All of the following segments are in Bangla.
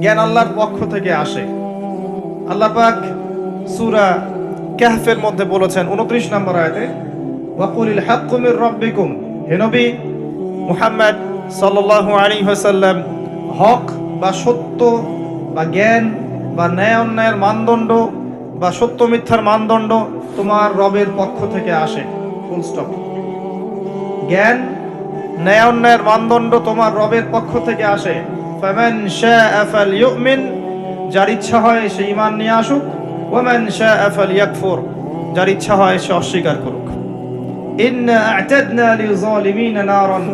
জ্ঞান আল্লাহর পক্ষ থেকে আসে। আল্লাহ পাক সূরা কাহফের মধ্যে বলেছেন 29 নম্বর আয়াতে, ওয়াকুলিল হাক্কু মির রাব্বিকুম, হে নবী মুহাম্মদ সাল্লাল্লাহু আলাইহি ওয়াসাল্লাম, হক বা সত্য বা জ্ঞান বা ন্যায় অন্যায়ের মানদণ্ড বা সত্য মিথ্যার মানদণ্ড তোমার রবের পক্ষ থেকে আসে। Full stop. জ্ঞান ন্যায় অন্যায়ের মানদণ্ড তোমার রবের পক্ষ থেকে আসে। ফামান শাআ ফালইউমিন, যার ইচ্ছা হয় সে ঈমান নিয়ে আসুক, ওয়ামান শাআ ফালইয়াকফুর, যার ইচ্ছা হয় সে অস্বীকার করুক। ইন্না আ'তাদনা লিযালিমিনা নারান,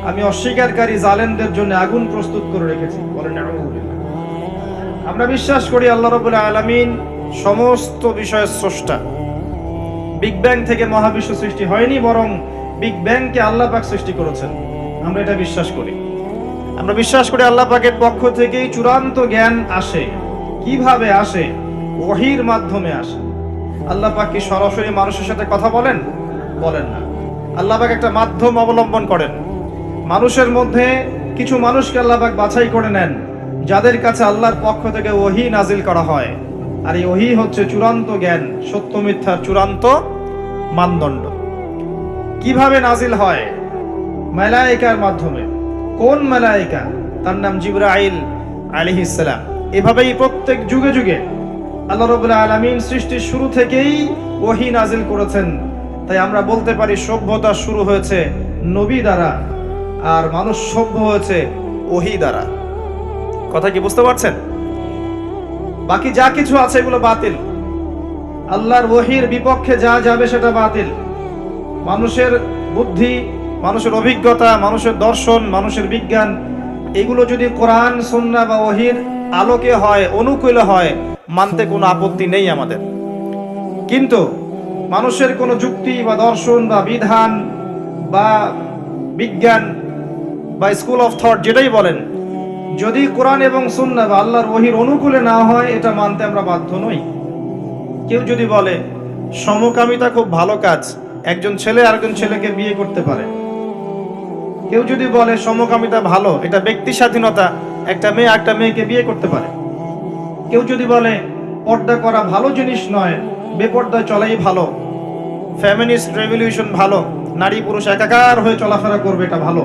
আমি অস্বীকারকারী জালেমদের জন্য আগুন প্রস্তুত করে রেখেছি। বলেন আউযুবিল্লাহ। আমরা বিশ্বাস করি আল্লাহ রাব্বুল আলামিন সমস্ত বিষয়ের স্রষ্টা। বিগ ব্যাং থেকে মহাবিশ্ব সৃষ্টি হয়নি, বরং বিগ ব্যাংকে আল্লাহ পাক সৃষ্টি করেছেন। আমরা এটা বিশ্বাস করি। আমরা বিশ্বাস করি আল্লাহ পাকের পক্ষ থেকেই চূড়ান্ত জ্ঞান আসে। কিভাবে আসে? ওহীর মাধ্যমে আসে। আল্লাহ পাক কি সরাসরি মানুষের সাথে কথা বলেন? বলেন না। আল্লাহ পাক একটা মাধ্যম অবলম্বন করেন। মানুষের মধ্যে কিছু মানুষকে আল্লাহ পাক বাছাই করে নেন, যাদের কাছে আল্লাহর পক্ষ থেকে ওহী নাজিল করা হয়। আর এই ওহী হচ্ছে চূড়ান্ত জ্ঞান, সত্য মিথ্যার চূড়ান্ত মানদণ্ড। কিভাবে নাজিল হয়? মালায়েকার মাধ্যমে। কোন মালায়েকা? তার নাম জিবরাইল আলাইহিস সালাম। এভাবেই প্রত্যেক যুগে যুগে আল্লাহ রাব্বুল আলামিন সৃষ্টির শুরু থেকেই ওহী নাজিল করেছেন। তাই আমরা বলতে পারি সভ্যতা শুরু হয়েছে নবী দ্বারা, আর মানুষ সভ্য হয়েছে ওহী দ্বারা। কথা কি বুঝতে পারছেন? বাকি যা কিছু আছে এগুলো বাতিল। আল্লাহর ওহীর বিপক্ষে যা যাবে সেটা বাতিল। মানুষের বুদ্ধি, মানুষের অভিজ্ঞতা, মানুষের দর্শন, মানুষের বিজ্ঞান, এগুলো যদি কোরআন সুন্নাহ বা ওহীর আলোকে হয়, অনুকূলে হয়, মানতে কোনো আপত্তি নেই আমাদের। কিন্তু মানুষের কোনো যুক্তি বা দর্শন বা বিধান বা বিজ্ঞান বা স্কুল অফ থট যেটাই বলেন, যদি কোরআন এবং সুন্নাহ বা আল্লাহর ওহীর অনুকূলে না হয়, এটা মানতে আমরা বাধ্য নই। কেউ যদি বলে সমকামিতা খুব ভালো কাজ, একজন ছেলে আরেকজন ছেলেকে বিয়ে করতে পারে। কেউ যদি বলে সমকামিতা ভালো, এটা ব্যক্তি স্বাধীনতা, একটা মেয়ে একটা মেয়েকে বিয়ে করতে পারে। কেউ যদি বলে পর্দা করা ভালো জিনিস নয়, বেপর্দায় চলাই ভালো, ফেমিনিস্ট রেভলিউশন ভালো, নারী পুরুষ একাকার হয়ে চলাফেরা করবে, এটা ভালো।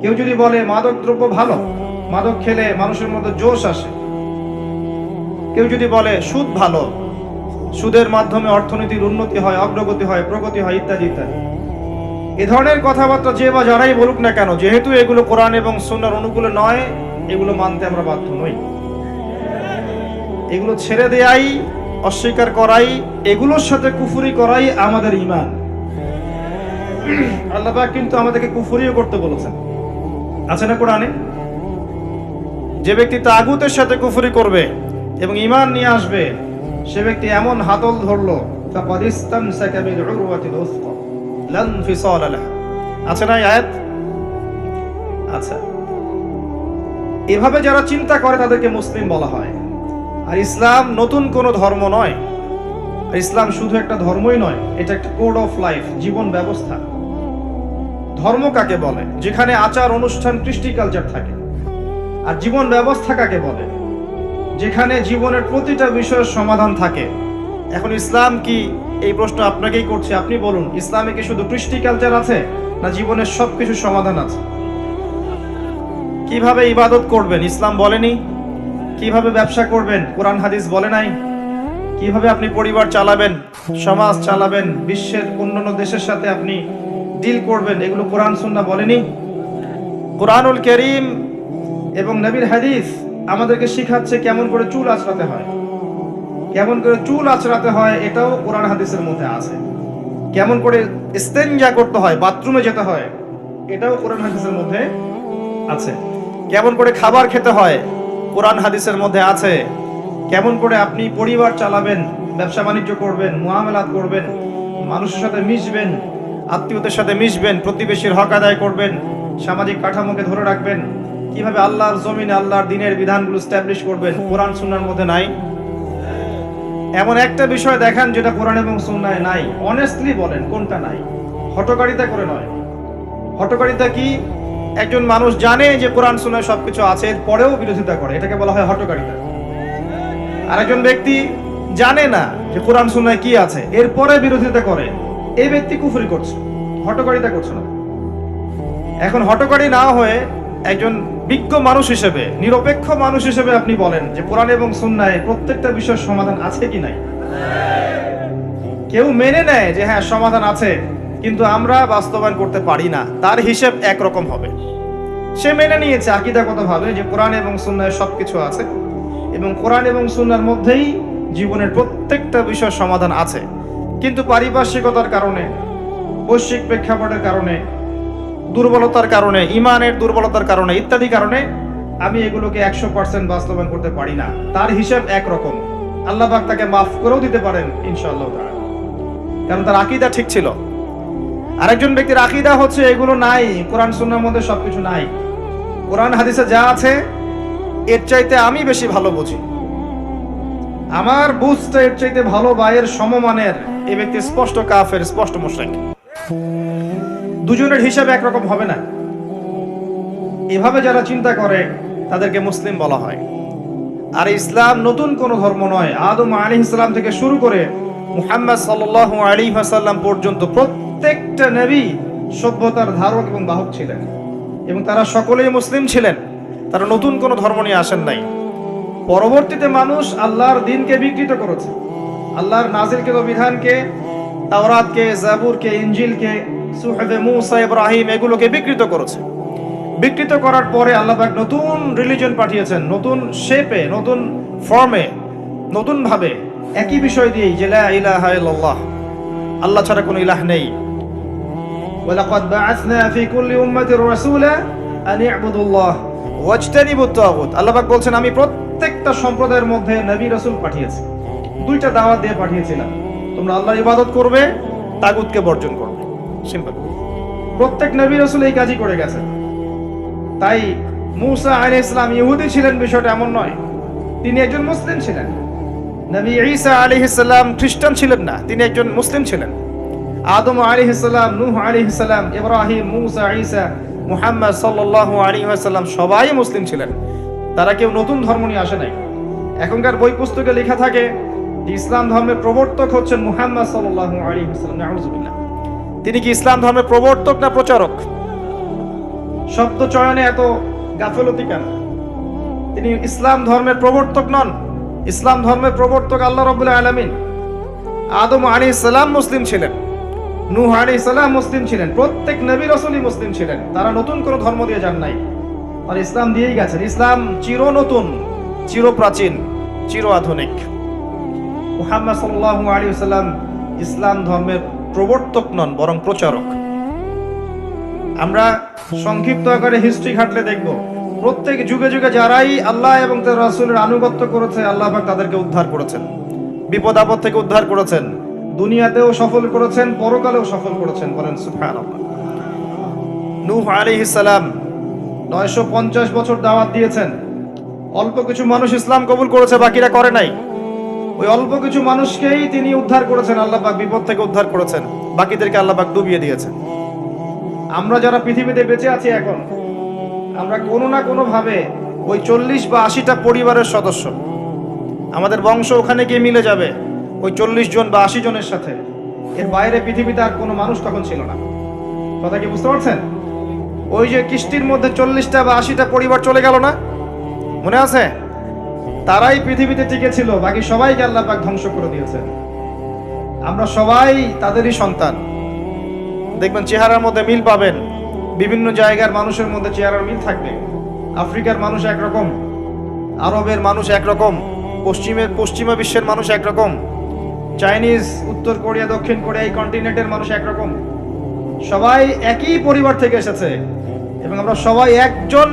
কেউ যদি বলে মাদক দ্রব্য ভালো, মাদক খেলে মানুষের মধ্যে জোশ আসে। কেউ যদি বলে সুদ ভালো, সুদের মাধ্যমে অর্থনীতির উন্নতি হয়, অগ্রগতি হয়, প্রগতি হয়, ইত্যাদি ইত্যাদি। এ ধরনের কথাবার্তা যে বা যারাই বলুক না কেন, যেহেতু এগুলো কোরআন এবং সুন্নাহর অনুকূলে নয়, এগুলো মানতে আমরা বাধ্য নই। এগুলো ছেড়ে দেয়াই, অস্বীকার করাই, এগুলোর সাথে কুফরি করাই আমাদের ঈমান। আল্লাহ পাক কিন্তু আমাদেরকে কুফরিও করতে বলেছেন, আছে না কোরআনে? যে ব্যক্তি তাগুতের সাথে কুফরি করবে এবং ঈমান নিয়ে আসবে, সে ব্যক্তি এমন হাতল ধরলো, ফাকাদ ইসতামসাকা বিল উরওয়াতিল উসকা লা ইনফিসালা লাহা। আছে না আয়াত? আচ্ছা, এভাবে যারা চিন্তা করে তাদেরকে মুসলিম বলা হয়। আর ইসলাম নতুন কোনো ধর্ম নয়। আর ইসলাম শুধু একটা ধর্মই নয়, এটা একটা কোড অফ লাইফ, জীবন ব্যবস্থা। ধর্ম কাকে বলে? যেখানে আচার অনুষ্ঠান, কৃষ্টি কালচার থাকে। আর জীবন ব্যবস্থা কাকে বলে? যেখানে জীবনের প্রতিটা বিষয়ের সমাধান থাকে। এখন ইসলাম কি, এই প্রশ্ন আপনাকেই করছি, আপনি বলুন, ইসলামে কি শুধু কৃষ্টি কালচার আছে, না জীবনের সবকিছু সমাধান আছে? কিভাবে ইবাদত করবেন ইসলাম বলেনি? কিভাবে ব্যবসা করবেন কোরআন হাদিস বলে নাই? কিভাবে আপনি পরিবার চালাবেন, সমাজ চালাবেন, বিশ্বের অন্যান্য দেশের সাথে আপনি ডিল করবেন, এগুলো কোরআন সুন্নাহ বলেনি? কোরআনুল কারীম এবং নবীর হাদিস আমাদেরকে শিখাচ্ছে কেমন করে চুল আঁচড়াতে হয়। কেমন করে চুল আঁচড়াতে হয় এটাও কোরআন হাদিসের মধ্যে আছে। কেমন করে ইস্তেঞ্জা করতে হয়, বাথরুমে যেতে হয়, এটাও কোরআন হাদিসের মধ্যে আছে। কেমন করে খাবার খেতে হয়, কোরআন হাদিসের মধ্যে আছে। কেমন করে আপনি পরিবার চালাবেন, ব্যবসা বাণিজ্য করবেন, মুআমালাত করবেন, মানুষের সাথে মিশবেন, আত্মীয়দের সাথে মিশবেন, প্রতিবেশীর হক আদায় করবেন, সামাজিক কাঠামোকে ধরে রাখবেন, কিভাবে আল্লাহর জমিনে আল্লাহর দ্বীনের বিধানগুলো এস্টাবলিশ করবেন, কোরআন সুন্নাহর মধ্যে নাই? এমন একটা বিষয় দেখান যেটা কোরআন এবং সুন্নাহে নাই। অনেস্টলি বলেন কোনটা নাই, হটকারিতা করে নয়। হটকারিতা কি? একজন মানুষ জানে যে কোরআন সুন্নাহয় সবকিছু আছে, এরপরেও বিরোধিতা করে, এটাকে বলা হয় হঠকারিতা। আরেকজন ব্যক্তি জানে না যে কোরআন সুন্নাহয় কি আছে, এরপরে বিরোধিতা করে, এই ব্যক্তি কুফরি করছে, হঠকারিতা করছে না। এখন হঠকারী না হয়ে একজন বিজ্ঞ মানুষ হিসেবে, নিরপেক্ষ মানুষ হিসেবে আপনি বলেন যে কোরআন এবং সুন্নাহয় প্রত্যেকটা বিষয়ের সমাধান আছে কি নাই। কেউ মেনে নেয় যে হ্যাঁ সমাধান আছে, কিন্তু আমরা বাস্তবায়ন করতে পারি না, তার হিসেব একরকম হবে। সে মেনে নিয়েছে আকীদাগতভাবে যে কোরআন এবং সুন্নাহয় সবকিছু আছে এবং কোরআন এবং সুন্নাহর মধ্যেই জীবনের প্রত্যেকটা বিষয়ের সমাধান আছে, কিন্তু পারিপার্শ্বিকতার কারণে, বৈশ্বিক প্রেক্ষাপটের কারণে, দুর্বলতার কারণে, ইমানের দুর্বলতার কারণে ইত্যাদি কারণে আমি এগুলোকে 100% বাস্তবায়ন করতে পারি না, তার হিসাব একরকম। আল্লাহ পাক তাকে মাফ করেও দিতে পারেন ইনশাআল্লাহ তাআলা, কারণ তার আকীদা ঠিক ছিল। আরেকজন ব্যক্তির আকীদা হচ্ছে এগুলো নাই, কোরআন সুন্নাহর মধ্যে সবকিছু নাই, কোরআন হাদিসে যা আছে এর চাইতে আমি বেশি ভালো বুঝি, আমার বুঝতে এর চাইতে ভালো বা এর সমমানের, এই ব্যক্তি স্পষ্ট কাফের, স্পষ্ট মুশরিক। দুজনের হিসাব একরকম হবে না। এভাবে যারা চিন্তা করে তাদেরকে মুসলিম বলা হয়। আর ইসলাম নতুন কোনো ধর্ম নয়। আদম আলাইহিস সালাম থেকে শুরু করে মুহাম্মদ সাল্লাল্লাহু আলাইহি ওয়াসাল্লাম পর্যন্ত প্রত্যেকটা নবী সভ্যতার ধারক এবং বাহক ছিলেন, এবং তারা সকলেই মুসলিম ছিলেন। তারা নতুন কোনো ধর্ম নিয়ে আসেন নাই। পরবর্তীতে মানুষ আল্লাহর দ্বীনকে বিকৃত করেছে, আল্লাহর নাজিলকৃত বিধানকে, তাওরাতকে, জাবুরকে, ইনজিলকে, সুহফে মূসা, ইব্রাহিম, এগুলোকে বিকৃত করেছে। বিকৃত করার পরে আল্লাহ পাক নতুন রিলিজন পাঠিয়েছেন, নতুন শেপে, নতুন ফর্মে, নতুন ভাবে, একই বিষয় দিয়েই যে লা ইলাহা ইল্লাল্লাহ, আল্লাহ ছাড়া কোনো ইলাহ নেই। ওয়ালাকাদ বাআসনা ফি কুল্লি উম্মাতির রাসূলা আন ইবুদুল্লাহ ওয়াজতানিবুত তাগুত। আল্লাহ পাক বলছেন আমি প্রত্যেকটা সম্প্রদায়ের মধ্যে নবী রাসূল পাঠিয়েছি, দুইটা দাওয়াত দিয়ে পাঠিয়েছিলাম, তোমরা আল্লাহর ইবাদত করবে, তাগুতকে বর্জন করবে। সিম্পল। প্রত্যেক নবী রাসূল এই কাজই করে গেছেন। তাই মূসা আলাইহিস সালাম ইহুদি ছিলেন বিষয়টা এমন নয়, তিনি একজন মুসলিম ছিলেন। নবী ঈসা আলাইহিস সালাম খ্রিস্টান ছিলেন না, তিনি একজন মুসলিম ছিলেন। আদম আলাইহিস সালাম, নূহ আলাইহিস সালাম, ইব্রাহিম, মূসা, ঈসা, মুহাম্মদ সাল্লাল্লাহু আলাইহি ওয়াসাল্লাম সবাই মুসলিম ছিলেন। তারা কেউ নতুন ধর্ম নিয়ে আসে নাই। এখনকার বই পুস্তকে লেখা থাকে যে ইসলাম ধর্মের প্রবর্তক হচ্ছেন মুহাম্মদ সাল্লাল্লাহু আলাইহি ওয়াসাল্লাম। নাউযুবিল্লাহ। তিনি কি ইসলাম ধর্মের প্রবর্তক না প্রচারক? শব্দ চয়নে এত গাফলতি কেন? তিনি ইসলাম ধর্মের প্রবর্তক নন, ইসলাম ধর্মের প্রবর্তক আল্লাহ রাব্বুল আলামিন। আদম আলাইহিস সালাম মুসলিম ছিলেন, নূহ আলাইহিস সালাম মুসলিম ছিলেন, প্রত্যেক নবী রাসূলই মুসলিম ছিলেন। তারা নতুন কোনো ধর্ম দিয়ে যান নাই, আর ইসলাম দিয়েই গেছেন। ইসলাম চির নতুন, চির প্রাচীন, চির আধুনিক। মুহাম্মদ সাল্লাল্লাহু আলাইহি ওয়াসাল্লাম ইসলাম ধর্মের প্রবর্তক নন, বরং প্রচারক। আমরা সংক্ষিপ্ত আকারে হিস্ট্রি ঘাটলে দেখব প্রত্যেক যুগে যুগে যারাই আল্লাহ এবং তার রাসূলের আনুগত্য করেছে, আল্লাহ পাক তাদেরকে উদ্ধার করেছেন, বিপদ আপদ থেকে উদ্ধার করেছেন, দুনিয়াতেও সফল করেছেন, পরকালেও সফল করেছেন। বলেন সুবহানাল্লাহ। নূহ আলাইহিস সালাম 950 বছর দাওয়াত দিয়েছেন, অল্প কিছু মানুষ ইসলাম কবুল করেছে, বাকিরা করে নাই। ওই অল্প কিছু মানুষকেই তিনি উদ্ধার করেছেন, আল্লাহ পাক বিপদ থেকে উদ্ধার করেছেন, বাকিদেরকে আল্লাহ পাক ডুবিয়ে দিয়েছেন। আমরা যারা পৃথিবীতে বেঁচে আছি এখন, আমরা কোনো না কোনো ভাবে ওই 40 বা 80টা পরিবারের সদস্য। আমাদের বংশ ওখানে গিয়ে মিলে যাবে ওই 40 জন বা 80 জনের সাথে। এর বাইরে পৃথিবীতে আর কোনো মানুষ তখন ছিল না। কথা কি বুঝতে পারছেন? ওই যে কিস্তির মধ্যে 40টা বা 80টা পরিবার চলে গেল না, মনে আছে? তারাই পৃথিবীতে টিকে ছিল, বাকি সবাইকে আল্লাহ পাক ধ্বংস করে দিয়েছেন। আমরা সবাই তাদেরই সন্তান। দেখবেন চেহারার মধ্যে মিল পাবেন, বিভিন্ন জায়গার মানুষের মধ্যে চেহারার মিল থাকবে। আফ্রিকার মানুষ একরকম, আরবের মানুষ একরকম, পশ্চিমা বিশ্বের মানুষ একরকম, চাইনিজ, উত্তর কোরিয়া, দক্ষিণ কোরিয়া, এই কন্টিনেন্টের মানুষ একরকম। সবাই একই পরিবার থেকে এসেছে, এবং আমরা সবাই একজন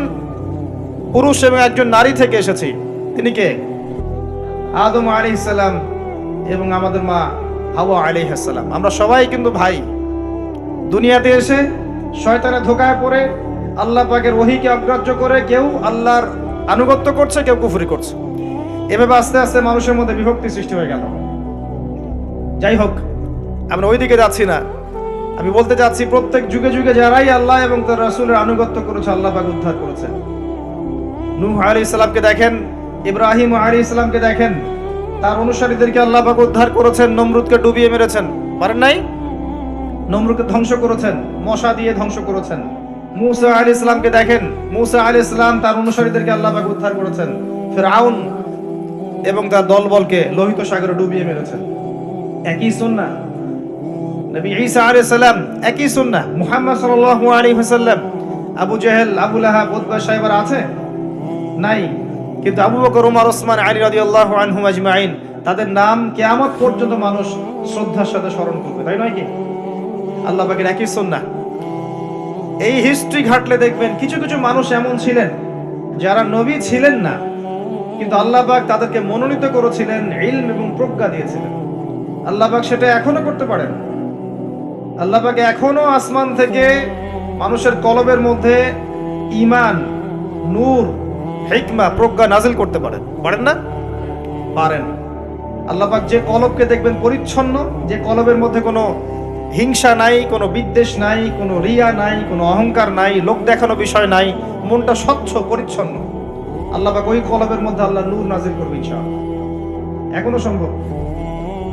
পুরুষ এবং একজন নারী থেকে এসেছি। তিনি কে? আদম আলাইহিস সালাম এবং আমাদের মা হাওয়া আলাইহিস সালাম। আমরা সবাই কিন্তু ভাই। দুনিয়াতে এসে শয়তানের ধোঁকায় পড়ে আল্লাহ পাকের ওহীকে অগ্রাহ্য করে কেউ আল্লাহর আনুগত্য করছে, কেউ কুফরি করছে। এভাবে আস্তে আস্তে মানুষের মধ্যে বিভক্তি সৃষ্টি হয়ে গেল। যাই হোক, আমরা ওই দিকে যাচ্ছি না। আমি বলতে চাচ্ছি প্রত্যেক যুগে যুগে যারাই আল্লাহ এবং তার রাসূলের আনুগত্য করেছে আল্লাহ পাক উদ্ধার করেছেন। নূহ আলাইহিস সালামকে দেখেন, ইব্রাহিম আলাইহিস সালামকে দেখেন, তার অনুসারীদেরকে আল্লাহ পাক উদ্ধার করেছেন, নমরুদকে ডুবিয়ে মেরেছেন, পারেন নাই? নমরুদকে ধ্বংস করেছেন, মশা দিয়ে ধ্বংস করেছেন। মূসা আলাইহিস সালামকে দেখেন, মূসা আলাইহিস সালাম তার অনুসারীদেরকে আল্লাহ পাক উদ্ধার করেছেন। ফিরআউন এবং তার দলবলকে লোহিত সাগরে ডুবিয়ে মেরেছেন। একই সুন্নাহ। নবী ঈসা আলাইহিস সালাম একই সুন্নাহ। মুহাম্মদ সাল্লাল্লাহু আলাইহি ওয়াসাল্লাম, আবু জেহেল, আবু লাহাব, উতবা, সাইবার আছে নাই, কিন্তু আবু বকর, ওমর, ওসমান, আলী রাদিয়াল্লাহু আনহুম আজমাইন, তাদের নাম কিয়ামত পর্যন্ত মানুষ শ্রদ্ধার সাথে স্মরণ করবে, তাই নয় কি? আল্লাহ পাকের একই সুন্নাহ। এই হিস্ট্রি ঘাটলে দেখবেন কিছু কিছু মানুষ এমন ছিলেন যারা নবী ছিলেন না, কিন্তু আল্লাহ পাক তাদেরকে মনোনীত করেছিলেন, ইলম এবং প্রজ্ঞা দিয়েছিলেন। আল্লাহ পাক সেটা এখনো করতে পারেন। আল্লাহ পাক এখনো আসমান থেকে মানুষের কলবের মধ্যে ঈমান, নূর, হিকমা, প্রজ্ঞা নাজিল করতে পারেন, পারেন না? পারেন। আল্লাহ পাক যে কলবকে দেখবেন পরিচ্ছন্ন, যে কলবের মধ্যে কোনো হিংসা নাই, কোনো বিদ্বেষ নাই, কোনো রিয়া নাই, কোনো অহংকার নাই, লোক দেখানো বিষয় নাই, মনটা স্বচ্ছ পরিচ্ছন্ন, আল্লাহ পাক ওই কলবের মধ্যে আল্লাহ নূর নাজিল করবে ইনশাআল্লাহ। এখনো সম্ভব।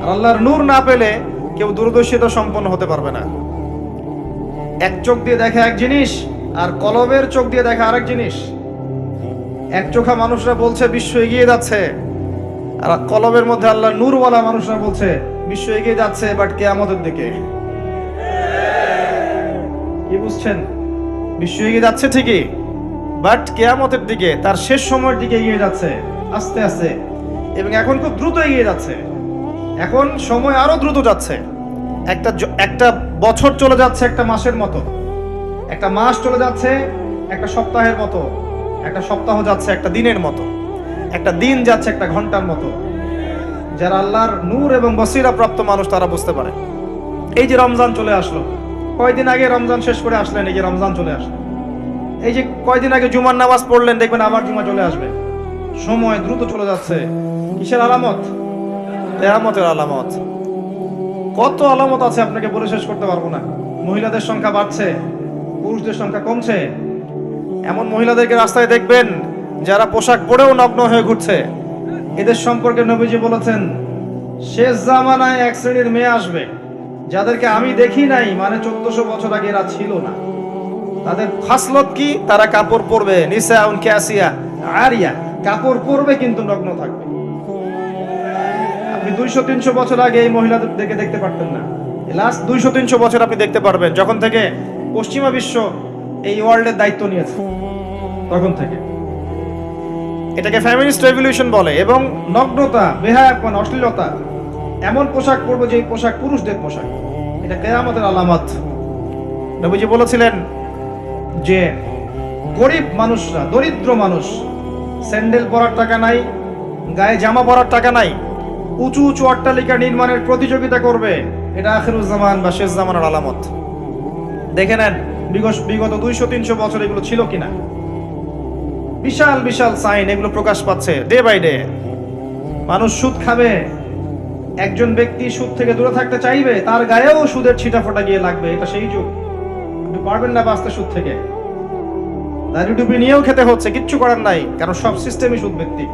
আর আল্লাহর নূর না পেলে কেউ দূরদর্শিতা সম্পন্ন হতে পারবে না। এক চোখ দিয়ে দেখে এক জিনিস, আর কলবের চোখ দিয়ে দেখে আরেক জিনিস। এক চোখা মানুষরা বলছে বিশ্ব এগিয়ে যাচ্ছে, আর কলবের মধ্যে আল্লাহ নূরওয়ালা মানুষরা বলছে বিশ্ব এগিয়ে যাচ্ছে বাট কিয়ামতের দিকে। কি বুঝছেন? বিশ্ব এগিয়ে যাচ্ছে ঠিকই, বাট কিয়ামতের দিকে, তার শেষ সময়ের দিকে এগিয়ে যাচ্ছে আস্তে আস্তে, এবং এখন খুব দ্রুত এগিয়ে যাচ্ছে। এখন সময় আরো দ্রুত যাচ্ছে। একটা বছর চলে যাচ্ছে একটা মাসের মতো, একটা মাস চলে যাচ্ছে একটা সপ্তাহের মতো, একটা সপ্তাহ যাচ্ছে একটা দিনের মতো, একটা দিন যাচ্ছে একটা ঘন্টার মতো। যারা আল্লাহর নূর এবং বসিরা প্রাপ্ত মানুষ তারা বুঝতে পারে। এই যে রমজান চলে আসলো, কয়দিন আগে রমজান শেষ করে আসলেন, এই যে রমজান চলে আসলো। এই যে কয়দিন আগে জুমার নামাজ পড়লেন, দেখবেন আবার জুমা চলে আসবে। সময় দ্রুত চলে যাচ্ছে। কিসের আলামত? কিয়ামতের আলামত। কত আলামত আছে আপনাকে বলে শেষ করতে পারবো না। মহিলাদের সংখ্যা বাড়ছে, পুরুষদের সংখ্যা কমছে। এমন মহিলাদেরকে রাস্তায় দেখবেন যারা পোশাক পরেও নগ্ন হয়ে ঘুরছে। এদের সম্পর্কে নবীজি বলেছেন, শেষ জামানায় এক শ্রেণীর মেয়ে আসবে যাদেরকে আমি দেখি নাই, মানে 1400 বছর আগে এরা ছিল না। তাদের খাসলত কি? তারা কাপড় পরবে, নিসাউন কাসিয়া আরিয়া, কাপড় পরবে কিন্তু নগ্ন থাকবে। আপনি 200-300 বছর আগে এই মহিলাদেরকে দেখতে পারতেন না। লাস্ট 200-300 বছর আপনি দেখতে পারবেন, যখন থেকে পশ্চিমা বিশ্ব এই ওয়ার্ল্ডের দায়িত্ব নিয়েছে, তখন থেকে। এটাকে ফেমিনিস্ট রেভলিউশন বলে। এবং নগ্নতা, বেহায়াপন, অশ্লীলতা, এমন পোশাক পরবে যে পোশাক পুরুষদের পোশাক। এটা কিয়ামতের আলামত। নবীজি বলেছিলেন যে গরিব মানুষরা, দরিদ্র মানুষ, স্যান্ডেল পরার টাকা নাই, গায়ে জামা পরার টাকা নাই, উঁচু উঁচু অট্টালিকা নির্মাণের প্রতিযোগিতা করবে। এটা আখিরুজ জামান বা শেষ জামানের আলামত। দেখে নেন বিগত 200-300 বছর এগুলো ছিল কিনা। বিশাল বিশাল সাইন এগুলো প্রকাশ পাচ্ছে ডে বাই ডে। মানুষ সুদ খাবে, একজন ব্যক্তি সুদ থেকে দূরে থাকতে চাইবে, তার গায়েও সুদের ছিটাফোঁটা গিয়ে লাগবে। এটা সেই যুগ। আপনি পারবেন না বাঁচতে সুদ থেকে। দাড়ি টুপি নিয়েও খেতে হচ্ছে, কিচ্ছু করার নাই, কারণ সব সিস্টেমই সুদ ভিত্তিক।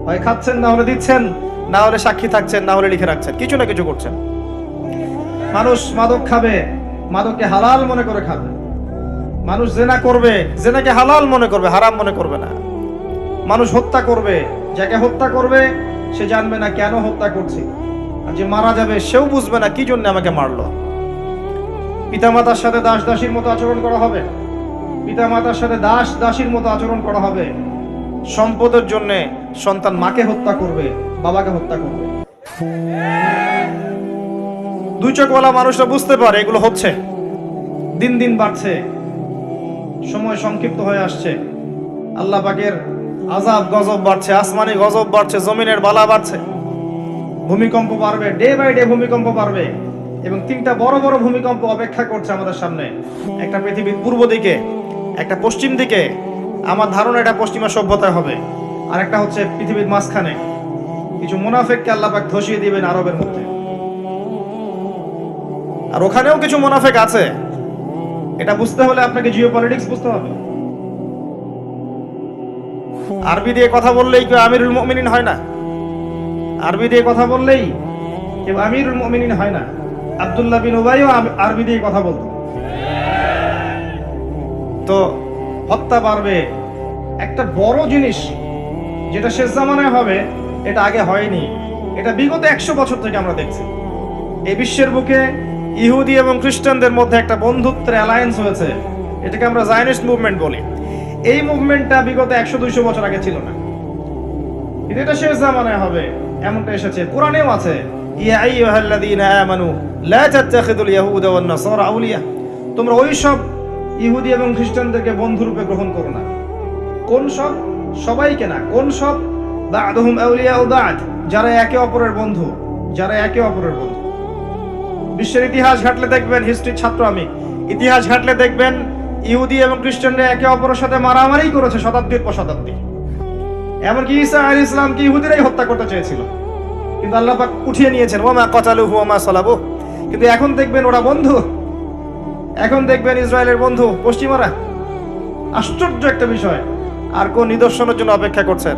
হয় খাচ্ছেন, না হলে দিচ্ছেন, না হলে সাক্ষী থাকছেন, না হলে লিখে রাখছেন, কিছু না কিছু করছেন। মানুষ মাদক খাবে, মাদককে হালাল মনে করে খাবে। মানুষ জেনা করবে, জেনাকে হালাল মনে করবে, হারাম মনে করবে না। মানুষ হত্যা করবে, যাকে হত্যা করবে সে জানবে না কেন হত্যা করছে, আর যে মারা যাবে সেও বুঝবে না কি জন্য আমাকে মারলো। পিতামাতার সাথে দাস দাসীর মতো আচরণ করা হবে, পিতামাতার সাথে দাস দাসীর মতো আচরণ করা হবে। সম্পদের জন্য সন্তান মাকে হত্যা করবে, বাবাকে হত্যা করবে। দুই চোখওয়ালা মানুষরা বুঝতে পারে এগুলো হচ্ছে, দিন দিন বাড়ছে, সময় সংক্ষিপ্ত হয়ে আসছে। আল্লাহ পাকের আযাব গজব বাড়ছে, আসমানি গজব বাড়ছে, জমিনের বালা বাড়ছে, ভূমিকম্প বাড়বে, ডে বাই ডে ভূমিকম্প বাড়বে। এবং 3টা বড় বড় ভূমিকম্প অপেক্ষা করছে আমাদের সামনে। একটা পৃথিবীর পূর্ব দিকে, একটা পশ্চিম দিকে। আমার ধারণা এটা পশ্চিমা সভ্যতায় হবে। আর একটা হচ্ছে পৃথিবীর মাঝখানে। কিছু মুনাফিককে আল্লাহ পাক ধসিয়ে দিবেন আরবের মধ্যে। আর ওখানেও কিছু মুনাফিক আছে। এটা বুঝতে হলে আপনাকে জিওপলিটিক্স বুঝতে হবে। আরবি দিয়ে কথা বললেই কেউ আমিরুল মুমিনিন হয় না। আরবি দিয়ে কথা বললেই কেউ আমিরুল মুমিনিন হয় না। আব্দুল্লাহ বিন উবাইও আরবি দিয়ে কথা বলতো। তো হত্যা বাড়বে, একটা বড় জিনিস যেটা শেষ জামানায় হবে, এটা আগে হয়নি। এটা বিগত 100 বছর থেকে আমরা দেখছি। এই বিশ্বের বুকে ইহুদি এবং খ্রিস্টানদের মধ্যে একটা বন্ধুত্বের অ্যালায়েন্স হয়েছে, এটাকে আমরা জায়নিস্ট মুভমেন্ট বলি। এই মুভমেন্টটা বিগত 100-200 বছর আগে ছিল না, কিন্তু এটা শেষ জামানায় হবে এমনটা এসেছে। কোরআনেও আছে, ইয়া আইয়ুহাল্লাযীনা আমানু লা তাত্তাখিযুল ইয়াহুদা ওয়ান নাসারা আউলিয়া, তোমরা ওই সব ইহুদি এবং খ্রিস্টানদেরকে বন্ধুরূপে গ্রহণ করো না। কোন সব? সবাইকে না। কোন সব? বা'দুহুম আউলিয়াউ বা'দ, যারা একে অপরের বন্ধু, যারা একে অপরের বন্ধু। বিশ্বের ইতিহাস ঘাটলে দেখবেন, হিস্ট্রির ছাত্র আমি, ইতিহাস ঘাটলে দেখবেন ইহুদি এবং খ্রিস্টানরা একে অপরের সাথে মারামারি করেছে শতাব্দীর পর শতাব্দী। এমনকি ঈসা আলাইহিস সালামকে ইহুদিরাই হত্যা করতে চেয়েছিল, কিন্তু আল্লাহ পাক উঠিয়ে নিয়েছেন, ওয়া মা কাতালুহু ওয়া মা সালাবু। কিন্তু এখন দেখবেন ওরা বন্ধু, এখন দেখবেন ইসরায়েলের বন্ধু পশ্চিমারা। আশ্চর্য একটা বিষয়। আর কোন নিদর্শনের জন্য অপেক্ষা করছেন?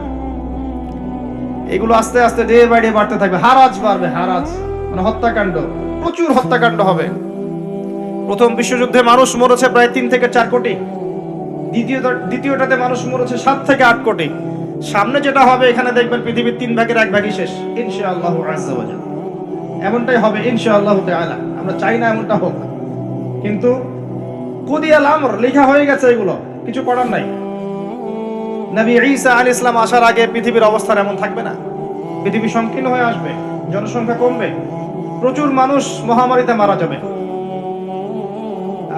এগুলো আস্তে আস্তে ডে বাই ডে বাড়তে থাকবে। হারাজ বাড়বে, হারাজ মানে হত্যাকাণ্ড, প্রচুর হত্যাকাণ্ড হবে। প্রথম বিশ্বযুদ্ধে মানুষ মরেছে প্রায় 3 থেকে 4 কোটি। দ্বিতীয়টাতে মানুষ মরেছে 7 থেকে 8 কোটি। সামনে যেটা হবে, এখানে দেখবেন পৃথিবীর 3 ভাগের 1 ভাগই শেষ ইনশাআল্লাহু আযজা ওয়া জাল। এমনটাই হবে ইনশাআল্লাহু তাআলা। আমরা চাই না এমনটা হোক, কিন্তু কুদিয়াল আমর, লেখা হয়ে গেছে, এগুলো কিছু করার নাই। নবী ঈসা আলাইহিস সালাম আসার আগে পৃথিবীর অবস্থা এমন থাকবে না। পৃথিবী সংকীর্ণ হয়ে আসবে, জনসংখ্যা কমবে, প্রচুর মানুষ মহামারীতে মারা যাবে।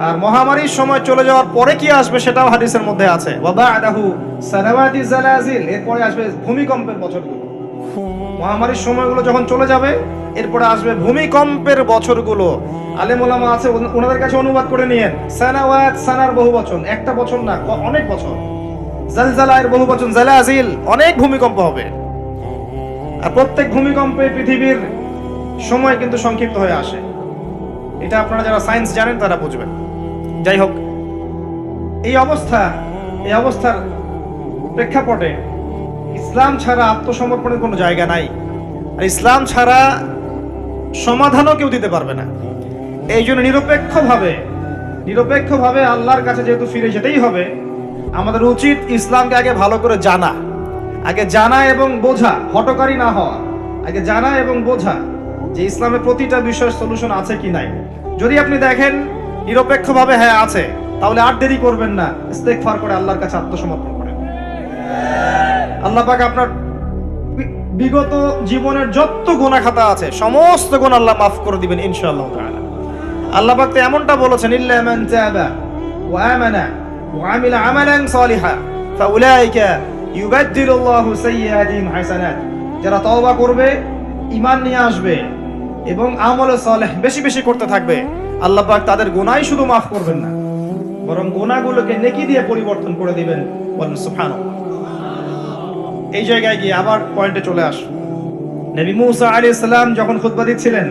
আর মহামারীর সময় চলে যাওয়ার পরে কি আসবে সেটাও হাদিসের মধ্যে আছে, ওয়া বা'দাহু সানাওয়াতি জালাজিল, এরপরে আসবে ভূমিকম্পের বছরগুলো। মহামারীর সময়গুলো যখন চলে যাবে, এরপরে আসবে ভূমিকম্পের বছরগুলো। আলেম ওলামা আছে, ওনাদের কাছে অনুবাদ করে নিয়েন। সানাওয়াত, সানার বহু বচন, একটা বছর না, অনেক বছর। জালজালার বহু বচন জালাজিল, অনেক ভূমিকম্প হবে। আর প্রত্যেক ভূমিকম্পে পৃথিবীর সময় কিন্তু সংক্ষিপ্ত হয়ে আসে। এটা আপনারা যারা সায়েন্স জানেন তারা বুঝবেন। যাই হোক, এই অবস্থার প্রেক্ষাপটে ইসলাম ছাড়া আত্মসমর্পণের কোনো জায়গা নাই, আর ইসলাম ছাড়া সমাধানও কেউ দিতে পারবে না। এই জন্য নিরপেক্ষভাবে আল্লাহর কাছে যেহেতু ফিরে যেতেই হবে, আমাদের উচিত ইসলামকে আগে ভালো করে জানা এবং বোঝা, হটকারী না হওয়া। আগে জানা এবং বোঝা যে ইসলামের প্রতিটা বিষয়ের সলিউশন আছে কি নাই। যদি আপনি দেখেন নিরপেক্ষভাবে হ্যাঁ আছে, তাহলে আর দেরি করবেন না, ইস্তেগফার করে আল্লাহর কাছে আত্মসমর্পণ করেন। আল্লাহ পাক আপনার বিগত জীবনের যত গুনাহ খাতা আছে সমস্ত গুনাহ আল্লাহ মাফ করে দিবেন ইনশাআল্লাহ তাআলা। আল্লাহ পাক তো এমনটা বলেছেন, ইল্লা মান তাবা ওয়া আমানা ওয়া আমিলা আমালান সালিহা ফাউলাইকা ইউবাদদিলুল্লাহু সাইয়্যাতিহিম হাসানাত। যারা তওবা করবে, ঈমান নিয়ে আসবে এবং আমল সালেহ বেশি বেশি করতে থাকবে, আল্লাহ পাক তাদের গুনাহই শুধু মাফ করবেন না, বরং গুনাহগুলোকে নেকি দিয়ে পরিবর্তন করে দিবেন। বলেন সুবহানাল্লাহ। এই জায়গায় গিয়ে আবার পয়েন্টে চলে আস। নবী মুসা আলাইহিস সালাম যখন খুতবা দিচ্ছিলেন,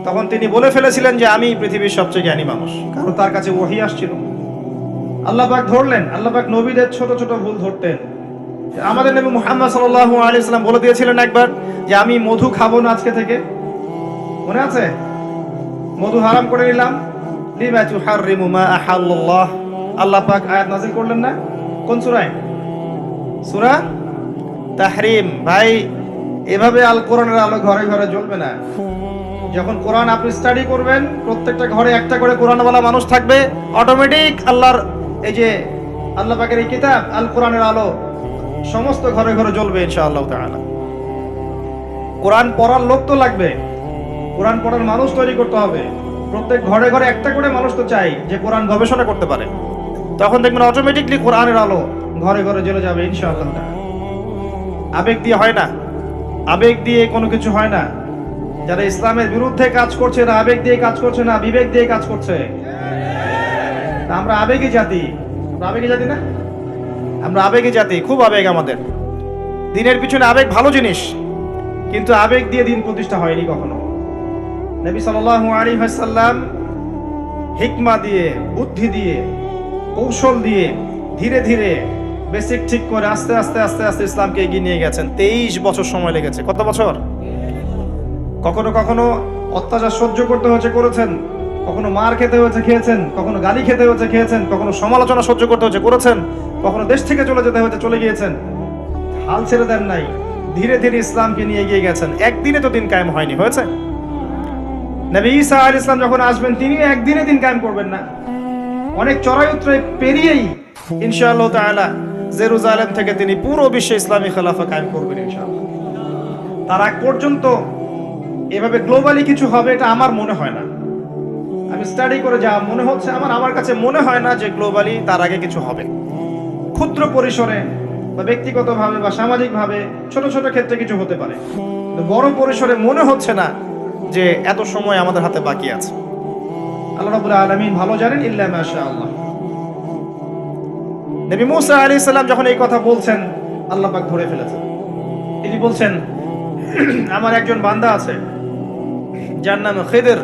তখন তিনি বলে ফেলেছিলেন যে আমি পৃথিবীর সবচেয়ে জ্ঞানী মানুষ, কারণ তার কাছে ওহী আসছিল। আল্লাহ পাক ধরলেন, আল্লাহ পাক নবীদের ছোট ছোট ভুল ধরতেন। আমাদের নবী মুহাম্মদ সাল্লাল্লাহু আলাইহি সাল্লাম বলে দিয়েছিলেন একবার যে আমি মধু খাবো না আজকে থেকে, মনে আছে? মধু হারাম করে নিলাম। লিমা তুহাররিমু মা আহাল্লাল্লাহ, আল্লাহ পাক আয়াত নাযিল করলেন না? কোন সূরায়? সূরা তাহরিম। ভাই, এভাবে আল কোরআনের আলো ঘরে ঘরে জ্বলবে না। যখন কোরআন আপনি স্টাডি করবেন, প্রত্যেকটা ঘরে একটা করে কোরআনওয়ালা মানুষ থাকবে, অটোমেটিক আল্লাহর এই যে আল্লাহ পাকের এই কিতাব আল কোরআনের আলো সমস্ত ঘরে ঘরে জ্বলবে ইনশাআল্লাহ তাআলা। কোরআন পড়ার লোক তো লাগবে, কোরআন পড়ার মানুষ তৈরি করতে হবে। প্রত্যেক ঘরে ঘরে একটা করে মানুষ তো চাই যে কোরআন গবেষণা করতে পারে। তখন দেখবেন অটোমেটিকলি কোরআনের আলো ঘরে ঘরে জ্বলে যাবে ইনশাআল্লাহ তাআলা। আবেগ দিয়ে হয় না, আবেগ দিয়ে কোনো কিছু হয় না। যারা ইসলামের বিরুদ্ধে কাজ করছে না, আবেগ দিয়ে কাজ করছে না, বিবেক দিয়ে কাজ করছে। আমরা আবেগী জাতি, আমরা আবেগী জাতি না, আমরা আবেগী জাতি, খুব আবেগ আমাদের। দিনের পিছনে আবেগ ভালো জিনিস, কিন্তু আবেগ দিয়ে দিন প্রতিষ্ঠা হয়নি কখনো। নবী সাল্লাল্লাহু আলাইহি ওয়াসাল্লাম হিকমা দিয়ে, বুদ্ধি দিয়ে, কৌশল দিয়ে ধীরে ধীরে বেসিক ঠিক করে আস্তে আস্তে আস্তে আস্তে ইসলামকে এগিয়ে নিয়ে গেছেন। 23 বছর সময় লেগেছে। কত বছর? কখনো কখনো অত্যাচার সহ্য করতে হয়েছে, করেছেন। কখনো মার খেতে হয়েছে, খেয়েছেন। কখনো গালি খেতে হয়েছে, খেয়েছেন। কখনো সমালোচনা সহ্য করতে হয়েছে, করেছেন। কখনো দেশ থেকে চলে যেতে হয়েছে, চলে গিয়েছেন। হাল ছেড়ে দেন নাই, ধীরে ধীরে ইসলামকে নিয়ে এগিয়ে গেছেন। একদিনে তো দিন কায়েম হয়নি, হয়েছে? নবী ঈসা আলাইহিস সালাম যখন আসবেন, তিনিও একদিনে দিন কায়েম করবেন না। অনেক চড়াই উতরাই পেরিয়েই ইনশাআল্লাহ তাআলা জেরুজালেম থেকে তিনি পুরো বিশ্বে ইসলামী খেলাফা কায়েম করবেন ইনশাআল্লাহ। তার আগ পর্যন্ত এভাবে গ্লোবালি কিছু হবে এটা আমার মনে হয় না। আমি স্টাডি করে যা মনে হচ্ছে, আমার কাছে মনে হয় না যে গ্লোবালি তার আগে কিছু হবে। ক্ষুদ্র পরিসরে বা ব্যক্তিগতভাবে বা সামাজিকভাবে ছোট ছোট ক্ষেত্রে কিছু হতে পারে, কিন্তু বড় পরিসরে মনে হচ্ছে না যে এত সময় আমাদের হাতে বাকি আছে। আল্লাহ রাব্বুল আলামিন ভালো জানেন, ইল্লা মাশাআল্লাহ। নবী মুসা আলাইহিস সালাম যখন এই কথা বলছেন, আল্লাহ পাক ধরে ফেলেছেন। তিনি বলছেন, আমার একজন বান্দা আছে যার নাম খিদর।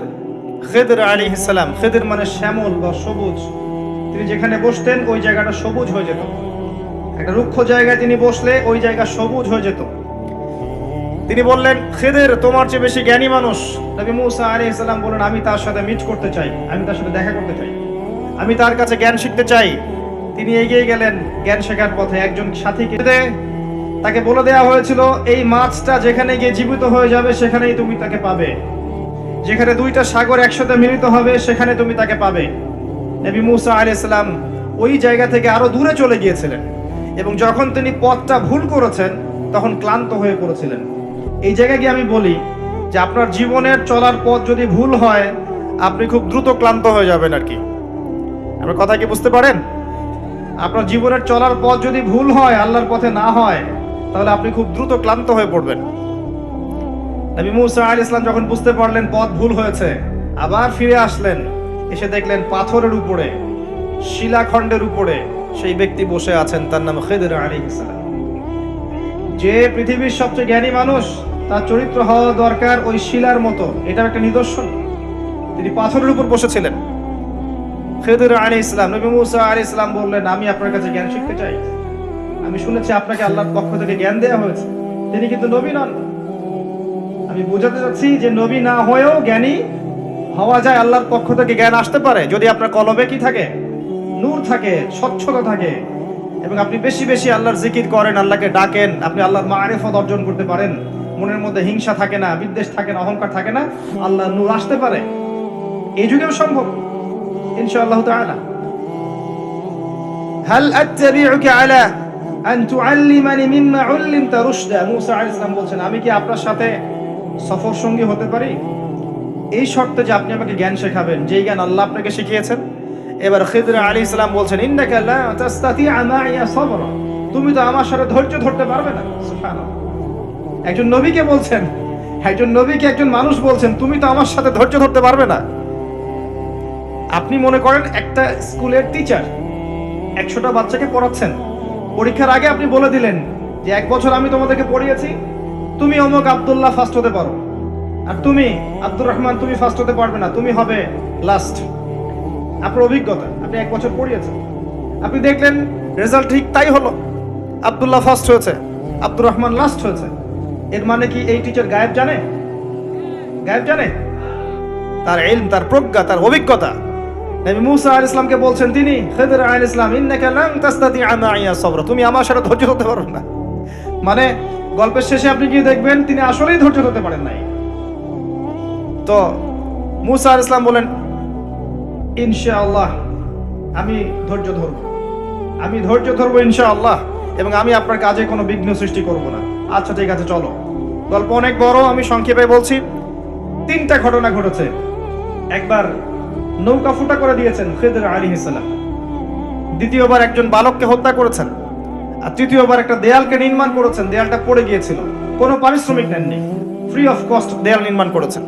খিদর আলাইহিস সালাম, খিদর মানে শ্যামল বা সবুজ। তিনি যেখানে বসতেন ওই জায়গাটা সবুজ হয়ে যেত। একটা রুক্ষ জায়গায় তিনি বসলে ওই জায়গা সবুজ হয়ে যেত। তিনি বললেন, খিদর তোমার চেয়ে বেশি জ্ঞানী মানুষ। নবী মুসা আলাইহিস সালাম বলেন, আমি তার সাথে মিট করতে চাই, আমি তার সাথে দেখা করতে চাই, আমি তার কাছে জ্ঞান শিখতে চাই। তিনি এগিয়ে গেলেন জ্ঞান শেখার পথে। একজন সাথীকে তাকে বলে দেওয়া হয়েছিল, এই মাছটা যেখানে গিয়ে জীবিত হয়ে যাবে সেখানেই তুমি তাকে পাবে। যেখানে দুইটা সাগর একসাথে মিলিত হবে সেখানে তুমি তাকে পাবে। নবী মুসা আলাইহিস সালাম ওই জায়গা থেকে আরো দূরে চলে গিয়েছিলেন, এবং যখন তিনি পথটা ভুল করেছেন তখন ক্লান্ত হয়ে পড়েছিলেন। এই জায়গায় গিয়ে আমি বলি যে আপনার জীবনের চলার পথ যদি ভুল হয়, আপনি খুব দ্রুত ক্লান্ত হয়ে যাবেন আর কি। আপনার কথা কি বুঝতে পারেন? আপনার জীবনের চলার পথ যদি ভুল হয়, আল্লাহর পথে না হয়, তাহলে আপনি খুব দ্রুত ক্লান্ত হয়ে পড়বেন। নবী মুসা আলাইহিস সালাম যখন বুঝতে পারলেন পথ ভুল হয়েছে, আবার ফিরে আসলেন। এসে দেখলেন পাথরের উপরে, শিলাখণ্ডের উপরে সেই ব্যক্তি বসে আছেন, তার নাম খিদর আলাইহিস সালাম। যে পৃথিবীর সবচেয়ে জ্ঞানী মানুষ, তার চরিত্র হওয়া দরকার ওই শিলার মতো। এটা একটা নিদর্শন। তিনি পাথরের উপর বসেছিলেন। খিদর আলাইহিস সালাম, নবী মুসা আলাইহিস সালাম বললেন, আমি আপনার কাছে জ্ঞান শিখতে চাই। আমি শুনেছি আপনাকে আল্লাহর পক্ষ থেকে জ্ঞান দেওয়া হয়েছে। তিনি কিন্তু নবী নন। আমি বোঝাতে চাচ্ছি যে নবী না হয়েও জ্ঞানী হওয়া যায়। আল্লাহর পক্ষ থেকে জ্ঞান আসতে পারে যদি আপনার কলবে কি থাকে, নূর থাকে, স্বচ্ছতা থাকে, এবং আপনি বেশি বেশি আল্লাহর জিকির করেন, আল্লাহকে ডাকেন, আপনি আল্লাহর মারিফত অর্জন করতে পারেন। মনের মধ্যে হিংসা থাকে না, বিদ্বেষ থাকে না, অহংকার থাকে না, আল্লাহর নূর আসতে পারে। এই যুগেও সম্ভব ইনশাআল্লাহ তাআলা। হাল আত্তাবিউকা আলা আন তুআল্লিমানি মিম্মা উল্লিমতা রুশদা। মুসা আলাইহিস সালাম বলছেন, আমি কি আপনার সাথে সফর সঙ্গী হতে পারি? এই শর্তে যে আপনি আমাকে জ্ঞান শেখাবেন, যেই জ্ঞান আল্লাহ আপনাকে শিখিয়েছেন। এবার খিদর আলাইহিস সালাম বলছেন, ইন্নাকা লা তাস্তাতিআ মাইয়া সাবরা। তুমি তো আমার সাথে ধৈর্য ধরতে পারবে না। সুবহানাল্লাহ। একজন নবীকে বলছেন, একজন নবীকে একজন মানুষ বলছেন, তুমি তো আমার সাথে ধৈর্য ধরতে পারবে না। আপনি মনে করেন একটা স্কুলের টিচার 100টা বাচ্চাকে পড়াচ্ছেন। পরীক্ষার আগে আপনি বলে দিলেন যে 1 বছর আমি তোমাদেরকে পড়িয়েছি, তুমি অমুক আব্দুল্লাহ ফার্স্ট হতে পারো, আর তুমি আব্দুর রহমান তুমি ফার্স্ট হতে পারবে না, তুমি হবে লাস্ট। আপনার অভিজ্ঞতা, আপনি 1 বছর পড়িয়েছেন, আপনি দেখলেন রেজাল্ট ঠিক তাই হলো, আব্দুল্লাহ ফার্স্ট হয়েছে, আব্দুর রহমান লাস্ট হয়েছে। এর মানে কি এই টিচার গায়েব জানে? গায়েব জানে? তার ইলম, তার প্রজ্ঞা, তার অভিজ্ঞতা। নবী মুসা আলাইহিস সালামকে বলছেন তিনি, খিদর আলাইহিস সালাম, ইন্নাকা লান তাস্তাতিআ মাইয়া সাবরা। তুমি আমার সাথে ধৈর্য ধরতে পারবে না। মানে গল্পের শেষে আপনি কি দেখবেন, তিনি আসলেই ধৈর্য ধরতে পারেন নাই। তো মুসা আলাইহিস সালাম বলেন, ইনশাআল্লাহ আমি ধৈর্য ধরব, আমি ধৈর্য ধরবো ইনশাআল্লাহ, এবং আমি আপনার কাজে কোনো বিঘ্ন সৃষ্টি করব না। আচ্ছা ঠিক আছে, চলো। গল্প অনেক বড়, আমি সংক্ষেপে বলছি। 3টা ঘটনা ঘটেছে। একবার নৌকা ফুটা করে দিয়েছেন খিদর আলাইহিস সালাম, দ্বিতীয়বার একজন বালককে হত্যা করেছেন, আর তৃতীয়বার একটা দেয়ালকে নির্মাণ করেছেন। দেয়ালটা পড়ে গিয়েছিল, কোনো পারিশ্রমিক নেননি, ফ্রি অফ কস্ট দেয়াল নির্মাণ করেছেন।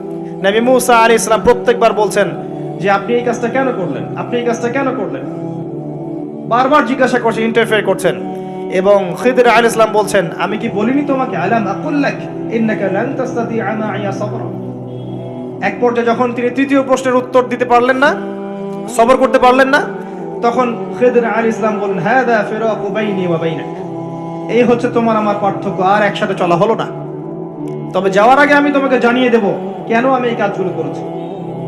নবী মুসা আলাইহিস সালাম প্রত্যেকবার বলছেন যে আপনি এই কাজটা কেন করলেন, আপনি এই কাজটা কেন করলেন, বারবার জিজ্ঞাসা করছেন, ইন্টারফেয়ার করছেন। এবং খিদর আলাইহিস সালাম বলছেন, আমি কি বলিনি তোমাকে, আলাম আকুল লাক ইন্নাকা লান তাস্তাতিআ মাইয়া সাবরা। এক পর্যায়ে যখন তিনি তৃতীয় প্রশ্নের উত্তর দিতে পারলেন না, সবর করতে পারলেন না, তখন খিদর আলাইহিস সালাম বললেন, হাদা ফিরাকু বাইনি ওয়া বাইনাক, এই হচ্ছে তোমার আমার পার্থক্য, আর একসাথে চলা হলো না। তবে যাওয়ার আগে আমি তোমাকে জানিয়ে দেব কেন আমি এই কাজগুলো করেছি।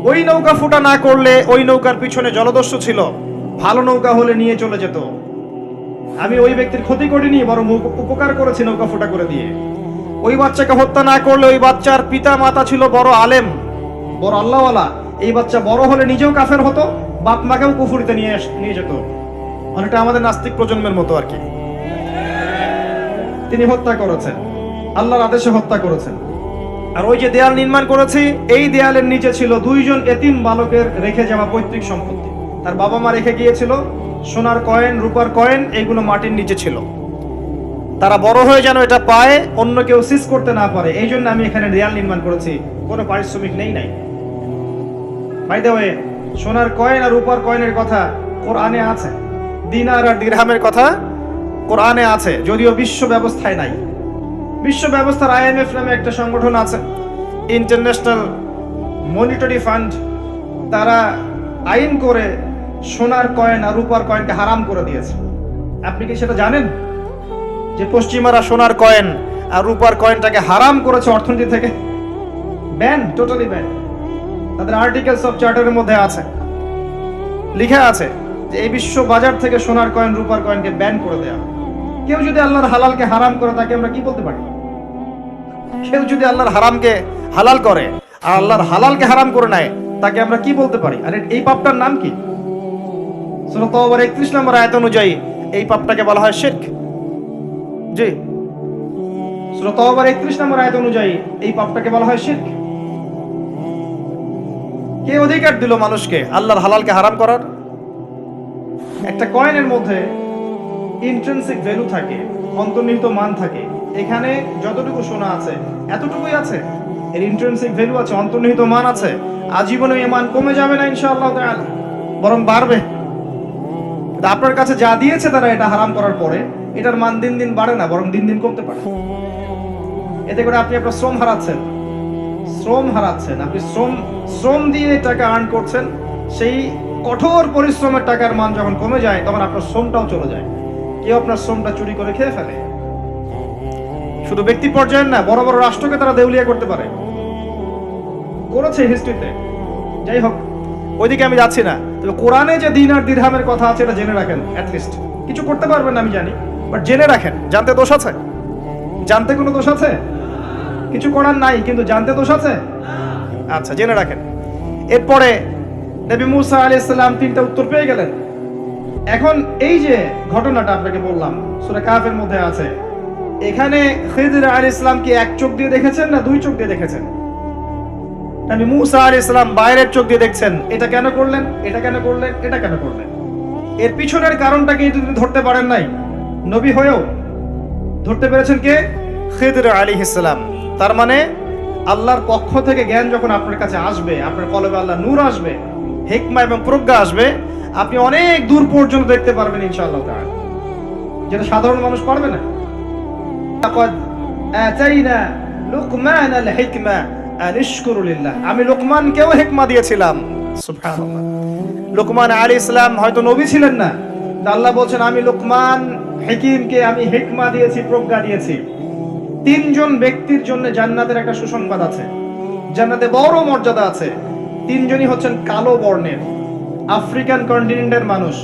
ওই নৌকা ফুটা না করলে ওই নৌকার পিছনে জলদস্যু ছিল, ভালো নৌকা হলে নিয়ে চলে যেত। আমি ওই ব্যক্তির ক্ষতি করিনি, বরং উপকার করেছি নৌকা ফুটা করে দিয়ে। ওই বাচ্চাকে হত্যা না করলে ওই বাচ্চার পিতা মাতা ছিল বড় আলেম, বড় আল্লাহওয়ালা, এই বাচ্চা বড় হলে নিজেও কাফের হতো, বাপ মাকেও কুফরিতে নিয়ে যেত। অনেকটা আমাদের নাস্তিক প্রজন্মের মতো আর কি। তিনি হত্যা করেছেন, আল্লাহর আদেশে হত্যা করেছেন। আর ওই যে দেয়াল নির্মাণ করেছি, এই দেয়ালের নিচে ছিল 2 জন এতিম বালকের রেখে যাওয়া পৈতৃক সম্পত্তি। তার বাবা মা রেখে গিয়েছিল সোনার কয়েন, রূপার কয়েন, এইগুলো মাটির নিচে ছিল। তারা বড় হয়ে যেন এটা পায়, অন্য কেউ সিজ করতে না পারে, এই জন্য আমি এখানে দেয়াল নির্মাণ করেছি, কোনো পারিশ্রমিক নাই। বাই দ্য ওয়ে, সোনার কয়েন আর রূপার কয়েনের কথা কোরআনে আছে, দিনার আর দিরহামের কথা কোরআনে আছে, যদিও বিশ্ব ব্যবস্থায় নাই। বিশ্ব ব্যবস্থার IMF নামে একটা সংগঠন আছে, ইন্টারন্যাশনাল মনিটারি ফান্ড, তারা আইন করে সোনার কয়েন আর রূপার কয়েনকে হারাম করে দিয়েছে। আপনি কি সেটা জানেন যে পশ্চিমারা সোনার কয়েন আর রূপার কয়েনটাকে হারাম করেছে অর্থনীতি থেকে? Ban, totally ban. তাদের আর্টিকেলস অফ চার্টারের মধ্যে আছে, লেখা আছে যে এই বিশ্ব বাজার থেকে সোনার কয়েন রূপার কয়েনকে ব্যান করে দেওয়া। কেউ যদি আল্লাহর হালালকে হারাম করে, তাকে আমরা কি বলতে পারি? কেউ যদি আল্লাহর হারামকে হালাল করে আর আল্লাহর হালালকে হারাম করে নেয়, তাকে আমরা কি বলতে পারি? আর এই পাপটার নাম কি? সূরা তাওবার 31 নম্বর আয়াত অনুযায়ী এই পাপটাকে বলা হয় শিরক। জি, সূরা তাওবার 31 নম্বর আয়াত অনুযায়ী এই পাপটাকে বলা হয় শিরক। কে অধিকার দিল মানুষকে আল্লাহর হালালকে হারাম করার? একটা কয়েনের মধ্যে ইন্ট্রিনসিক ভ্যালু থাকে, অন্তর্নিহিত মান থাকে। এখানে যতটুকু সোনা আছে এতটুকুই আছে, এর ইন্ট্রিনসিক ভ্যালু আছে, অন্তর্নিহিত মান আছে। আজীবনে এই মান কমে যাবে না ইনশাআল্লাহ তাআলা, বরং বাড়বে। আপনার কাছে যা দিয়েছে তারা এটা হারাম করার পরে, এটার মান দিন দিন বাড়ে না, বরং দিন দিন কমতে পারে। এতে করে আপনি আপনার শ্রম হারাচ্ছেন। আপনি শ্রম দিয়ে টাকা আর্ন করছেন, সেই কঠোর পরিশ্রমের টাকার মান যখন কমে যায়, তখন আপনার শ্রমটাও চলে যায়। কেউ আপনার শ্রমটা চুরি করে খেয়ে ফেলে। শুধু ব্যক্তি পর্যায়ে না, বড় বড় রাষ্ট্রকে তারা দেউলিয়া করতে পারে, করেছে হিস্ট্রিতে। যাই হোক, ওইদিকে আমি যাচ্ছি না। তবে কোরআনে যে দিন আর দিরহামের কথা আছে এটা জেনে রাখেন। অ্যাটলিস্ট কিছু করতে পারবেন না আমি জানি, বাট জেনে রাখেন। জানতে দোষ আছে? জানতে কোনো দোষ আছে? কিছু করার নাই, কিন্তু জানতে দোষ আছে? আচ্ছা, জেনে রাখেন। এরপরে নবী মুসা আলাইহিস সালাম 3টা উত্তর পেয়ে গেলেন। এখন এই যে ঘটনাটা আপনাকে বললাম, সূরা কাহফের মধ্যে আছে, এখানে খিদর আলাইহিস সালাম কি এক চোখ দিয়ে দেখেছেন না 2 চোখ দিয়ে দেখেছেন? নবী মুসা আলাইহিস সালাম বাইরের চোখ দিয়ে দেখছেন, এটা কেন করলেন, এটা কেন করলেন, এটা কেন করলেন। এর পিছনের কারণটাকে যদি ধরতে পারেন নাই, নবী হয়েও ধরতে পেরেছেন কে? খিদর আলাইহিস সালাম। তার মানে আল্লাহর পক্ষ থেকে জ্ঞান যখন আপনার কাছে আসবে, আপনার কলবে আল্লাহর নূর আসবে, হিকমা এবং প্রজ্ঞা আসবে, আপনি অনেক দূর পর্যন্ত দেখতে পারবেন ইনশাআল্লাহ তাআলা, যেটা সাধারণ মানুষ পারবে না। লাকাদ আতাইনা লুকমানাল হিকমা আন ইশকুরু লিল্লাহ। আমি লোকমানকেও হিকমা দিয়েছিলাম। সুবহানাল্লাহ। লোকমান আলাইহিস সালাম হয়তো নবী ছিলেন না, আল্লাহ বলছেন আমি লোকমান হাকিমকে আমি হিকমা দিয়েছি, প্রজ্ঞা দিয়েছি। 3 জন ব্যক্তির জন্য জান্নাতের একটা সুসংবাদ আছে, জান্নাতে বড় মর্যাদা আছে। 3 জনই হচ্ছেন কালো বর্ণের, আফ্রিকান কন্টিনেন্টের মানুষ।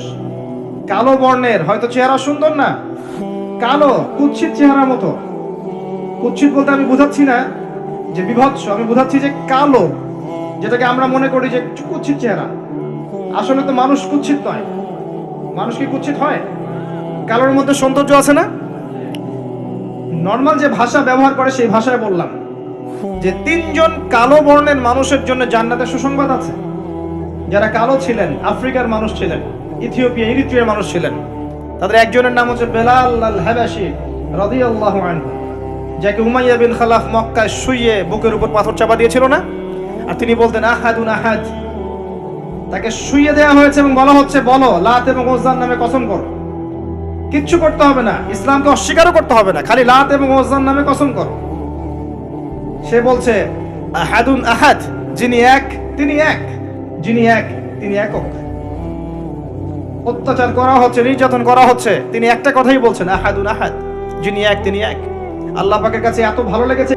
কালো বর্ণের, হয়তো চেহারা সুন্দর না, কালো, কুৎসিত চেহারা মতো। কুৎসিত বলতে আমি বুঝাচ্ছি না যে বিভৎস, আমি বুঝাচ্ছি যে কালো, যেটাকে আমরা মনে করি যে কুৎসিত চেহারা। আসলে তো মানুষ কুৎসিত নয়। মানুষ কি কুৎসিত হয়? কালোর মধ্যে সৌন্দর্য আছে না? নর্মাল যে ভাষা ব্যবহার করে সেই ভাষায় বললাম যে 3 জন কালো বর্ণের মানুষের জন্য জান্নাতের সুসংবাদ আছে। যারা কালো ছিলেন, আফ্রিকার মানুষ ছিলেন, ইথিওপিয়া, ইরিত্রিয়ার মানুষ ছিলেন। তাদের একজনের নাম হচ্ছে বেলাল আল হাবাশি রাদিয়াল্লাহু আনহু, যাকে উমাইয়া বিন খালাফ মক্কায় শুইয়ে বুকের উপর পাথর চাপা দিয়েছিল না, আর তিনি বলতেন আহাদুন আহাদ। তাকে শুইয়ে দেওয়া হয়েছে এবং বলা হচ্ছে বলো লাত এবং উজ্জার নামে কসম করো। কিচ্ছু করতে হবে না, ইসলামকে অস্বীকারও করতে হবে না, খালি লাত এবং উজ্জার নামে কসম করো। সে বলছে আহাদুন আহাদ, যিনি এক তিনি এক, যিনি এক তিনি একক। অত্যাচার করা হচ্ছে, নির্যাতন করা হচ্ছে, তিনি একটা কথাই বলছেন, আহাদুন আহাদ, যিনি এক তিনি এক। আল্লাহ পাকের কাছে এত ভালো লেগেছে।